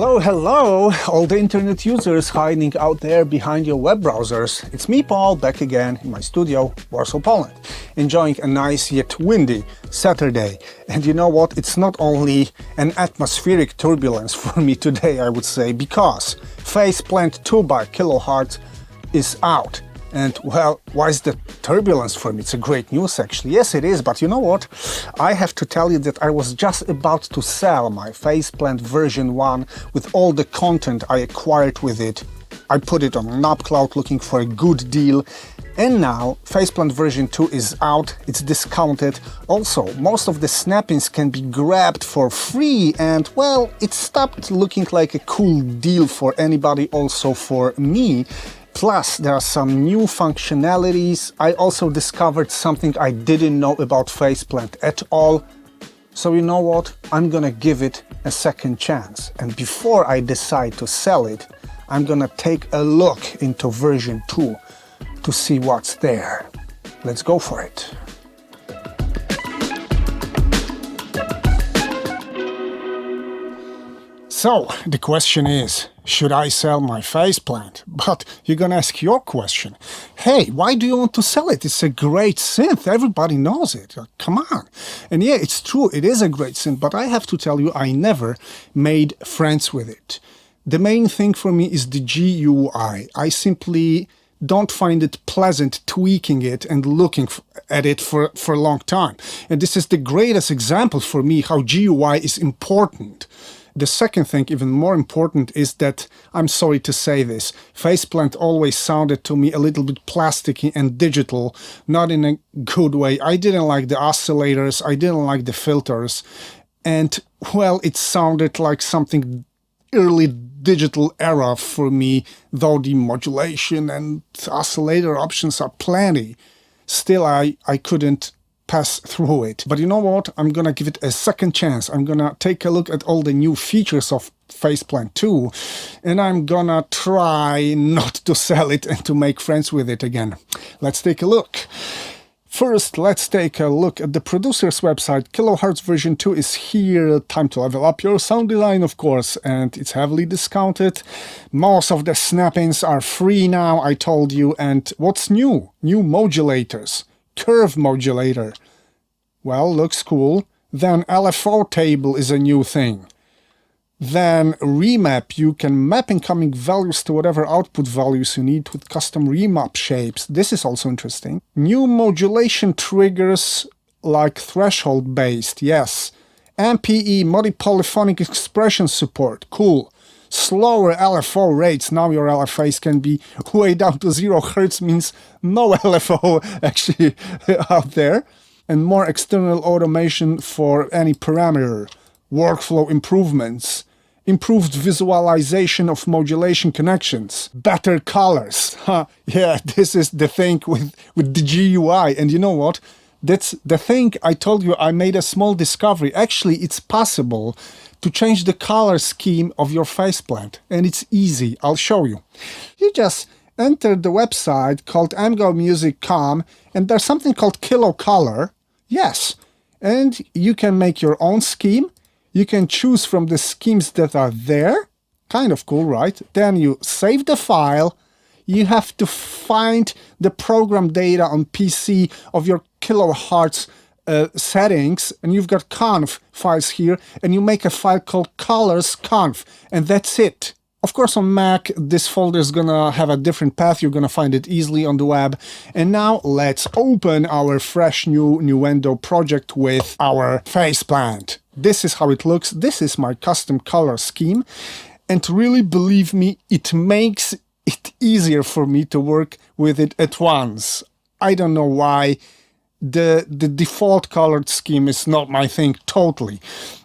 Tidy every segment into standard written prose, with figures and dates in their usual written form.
Hello, hello, all the internet users hiding out there behind your web browsers. It's me, Paul, back again in my studio, Warsaw, Poland, enjoying a nice yet windy Saturday. And you know what? It's not only an atmospheric turbulence for me today, I would say, because Faceplant 2 by Kilohertz is out. And well, why is the turbulence for me? It's a great news actually. Yes, it is, but you know what? I have to tell you that I was just about to sell my Faceplant version 1 with all the content I acquired with it. I put it on Knobcloud looking for a good deal. And now Faceplant version 2 is out, it's discounted. Also, most of the snap-ins can be grabbed for free and, well, it stopped looking like a cool deal for anybody, also for me. Plus, there are some new functionalities. I also discovered something I didn't know about Faceplant at all. So you know what? I'm gonna give it a second chance. And before I decide to sell it, I'm gonna take a look into version 2 to see what's there. Let's go for it. So, the question is, should I sell my Faceplant? But you're gonna ask your question. Hey, why do you want to sell it? It's a great synth, everybody knows it. Come on. And yeah, it's true, it is a great synth, but I have to tell you, I never made friends with it. The main thing for me is the GUI. I simply don't find it pleasant tweaking it and looking at it for a long time. And this is the greatest example for me how GUI is important. The second thing, even more important, is that, I'm sorry to say this, Faceplant always sounded to me a little bit plasticky and digital, not in a good way. I didn't like the oscillators, I didn't like the filters, and, well, it sounded like something early digital era for me, though the modulation and oscillator options are plenty. Still, I couldn't pass through it. But you know what? I'm gonna give it a second chance. I'm gonna take a look at all the new features of Faceplant 2, and I'm gonna try not to sell it and to make friends with it again. Let's take a look. First, let's take a look at the producer's website. Kilohertz version 2 is here. Time to level up your sound design, of course, and it's heavily discounted. Most of the snap-ins are free now, I told you, and what's new? New modulators. Curve modulator. Well, looks cool. Then LFO table is a new thing. Then remap, you can map incoming values to whatever output values you need with custom remap shapes. This is also interesting. New modulation triggers like threshold based, yes. MPE, multi-polyphonic expression support, cool. Slower LFO rates, now your LFAs can be way down to 0 Hz, means no LFO actually out there. And more external automation for any parameter. Workflow improvements. Improved visualization of modulation connections. Better colors. Yeah, this is the thing with the GUI. And you know what? That's the thing I told you. I made a small discovery. Actually, it's possible to change the color scheme of your Faceplant, and it's easy. I'll show you. You just enter the website called mgomusic.com, and there's something called Kilo Color. Yes, and you can make your own scheme. You can choose from the schemes that are there. Kind of cool, right? Then you save the file. You have to find the program data on PC of your kilohertz settings, and you've got conf files here, and you make a file called colors.conf, and that's it. Of course, on Mac, this folder is gonna have a different path. You're gonna find it easily on the web. And now let's open our fresh new Nuendo project with our Faceplant. This is how it looks. This is my custom color scheme. And really, believe me, it makes it easier for me to work with it at once. I don't know why. The default colored scheme is not my thing totally.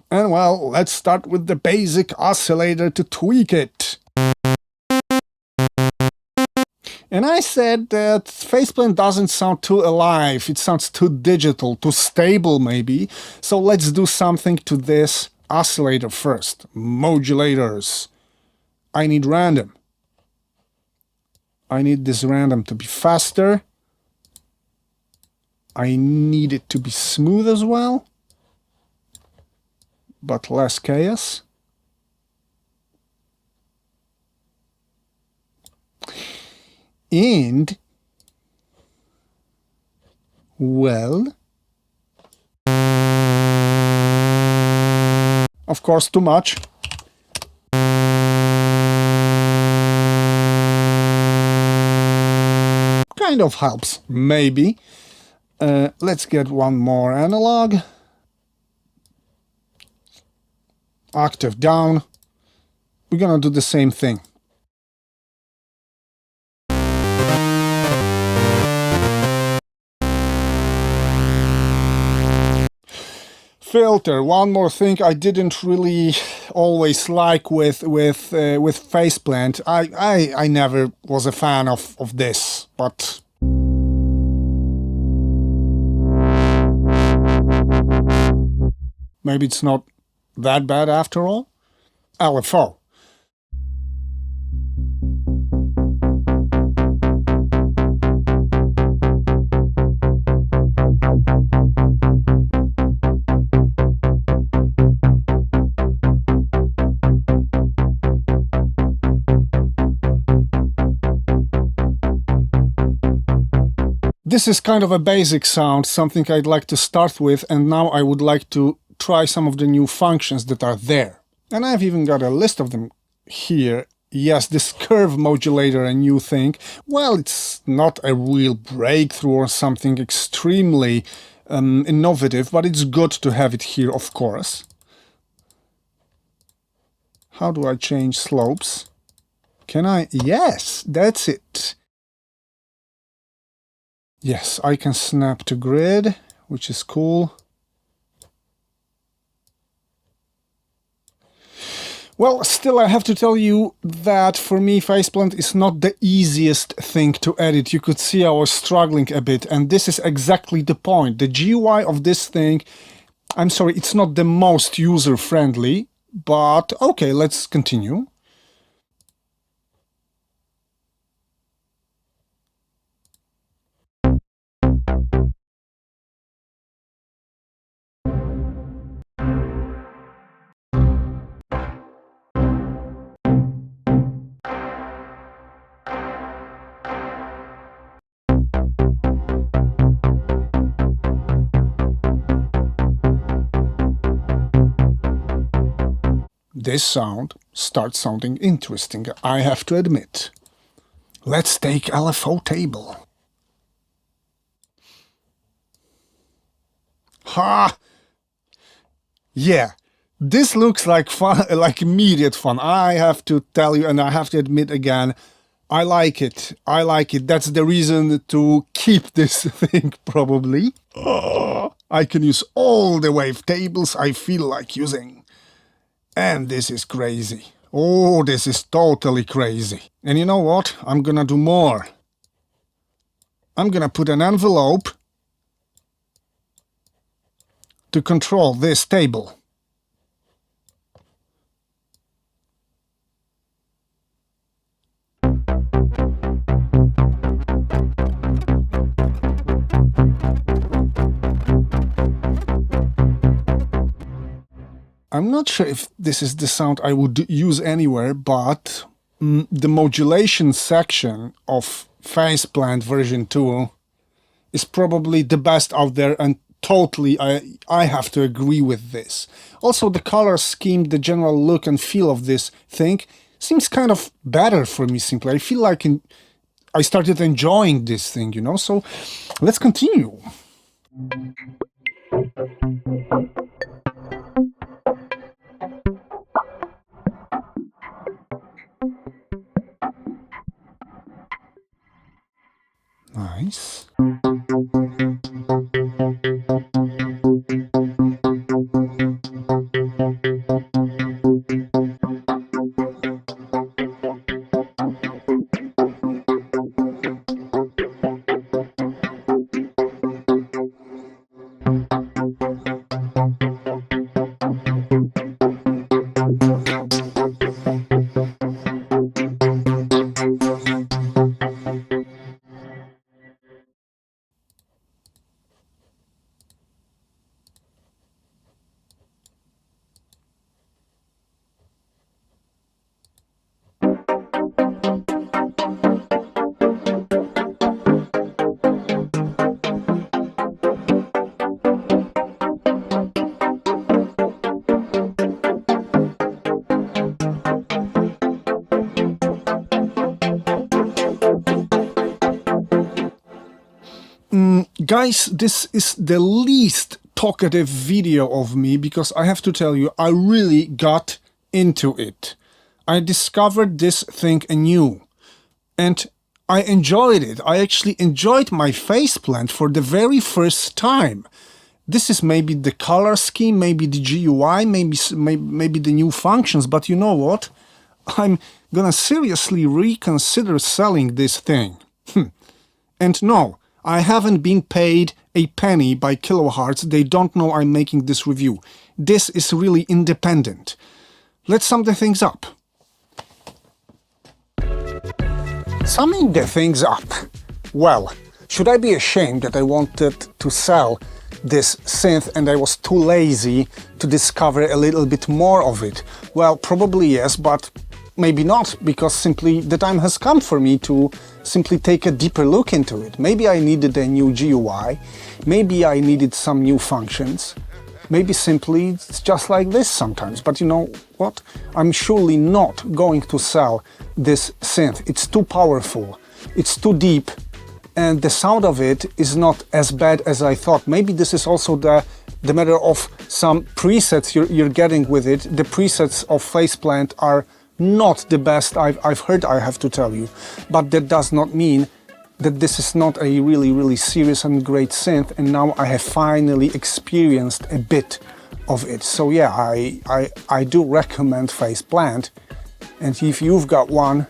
And well, let's start with the basic oscillator to tweak it. And I said that Faceplant doesn't sound too alive, it sounds too digital, too stable maybe. So let's do something to this oscillator first. Modulators. I need random. I need this random to be faster. I need it to be smooth as well, but less chaos. And, well, of course, too much. Kind of helps, maybe. Let's get one more analog. Octave down. We're gonna do the same thing. Filter. One more thing I didn't really always like with faceplant. I never was a fan of this, but maybe it's not that bad after all. LFO. This is kind of a basic sound, something I'd like to start with, and now I would like to try some of the new functions that are there. And I've even got a list of them here. Yes, this curve modulator, a new thing. Well, it's not a real breakthrough or something extremely innovative, but it's good to have it here, of course. How do I change slopes? Can I? Yes, that's it. Yes, I can snap to grid, which is cool. Well, still I have to tell you that for me faceplant is not the easiest thing to edit. You could see I was struggling a bit, and this is exactly the point. The GUI of this thing, I'm sorry, it's not the most user-friendly, but okay, let's continue. This sound starts sounding interesting, I have to admit. Let's take LFO table. Ha! Yeah, this looks like fun, like immediate fun. I have to tell you, and I have to admit again, I like it. I like it. That's the reason to keep this thing, probably. I can use all the wavetables I feel like using. And this is crazy. Oh, this is totally crazy. And you know what? I'm gonna do more. I'm gonna put an envelope to control this table. I'm not sure if this is the sound I would use anywhere, but the modulation section of faceplant version 2 is probably the best out there, and totally I have to agree with this. Also, the color scheme, the general look and feel of this thing seems kind of better for me simply. I feel like I started enjoying this thing, you know, so let's continue. Nice. Guys, this is the least talkative video of me because I have to tell you, I really got into it. I discovered this thing anew and I enjoyed it. I actually enjoyed my faceplant for the very first time. This is maybe the color scheme, maybe the GUI, maybe the new functions, but you know what? I'm gonna seriously reconsider selling this thing. And no, I haven't been paid a penny by Kilohertz. They don't know I'm making this review. This is really independent. Let's sum the things up. Summing the things up. Well, should I be ashamed that I wanted to sell this synth and I was too lazy to discover a little bit more of it? Well, probably yes, but maybe not, because simply the time has come for me to simply take a deeper look into it. Maybe I needed a new GUI, maybe I needed some new functions, maybe simply it's just like this sometimes. But you know what? I'm surely not going to sell this synth. It's too powerful, it's too deep, and the sound of it is not as bad as I thought. Maybe this is also the matter of some presets you're getting with it. The presets of Faceplant are not the best I've heard, I have to tell you. But that does not mean that this is not a really serious and great synth, and now I have finally experienced a bit of it. So yeah, I do recommend Faceplant, and if you've got one,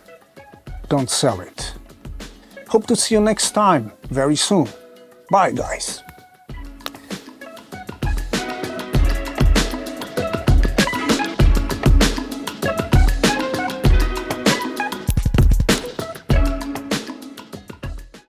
don't sell it. Hope to see you next time, very soon. Bye guys.